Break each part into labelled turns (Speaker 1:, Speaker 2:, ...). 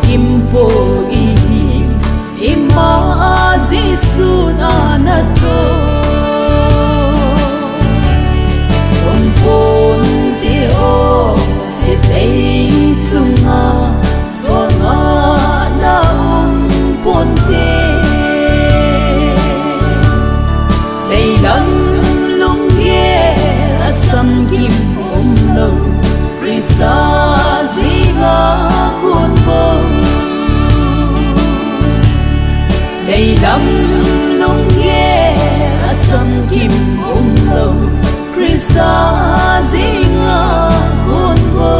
Speaker 1: kimpo ihi ima Giêsu na nato on pon ti o si pei chunga zonga na pon te leilam lung ye at sam kim om lo Krista zinga kun bo leilam lung ye at sam kim om lo Krista zinga kun bo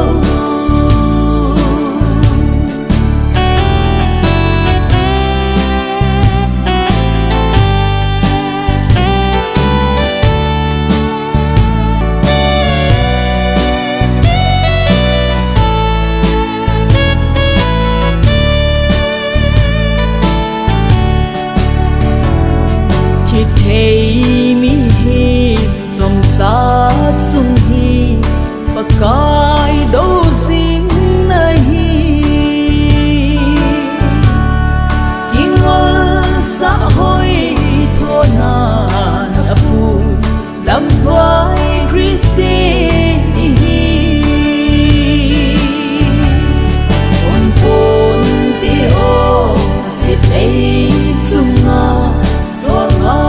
Speaker 1: hey mi hi trong cha sung hi pakai do sing nahi kingol sa hoi thona apu lam vai Christi hi on pon ti o si ei chunga zonga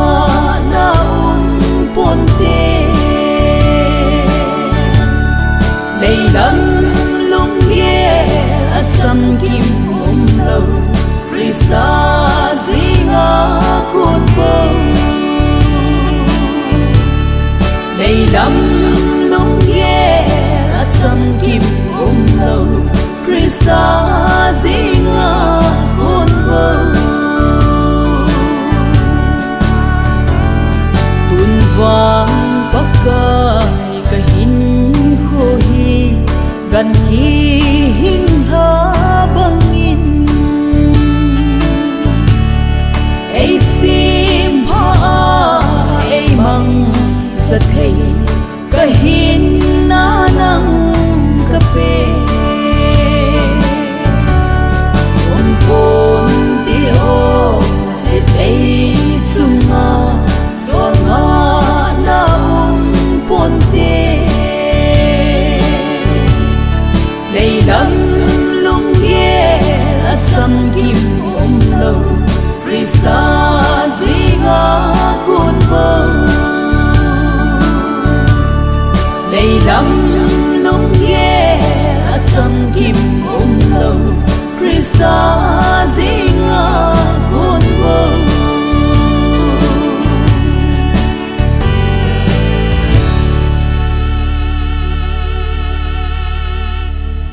Speaker 1: na pon te leilam lung ye at sam kim om lo Krista zinga kun bo leilam lung ye at sam kim om lo Krista zinga kun bo vang pakai kahin khohi gan ki hing ha bangin ei sim ha ei mang sa thei kahin na nang kape on pon ti o si ei chunga zonga na pon te leilam lung ye at sam kim om lo Krista zinga kun bo leilam lung ye at sam kim om lo Krista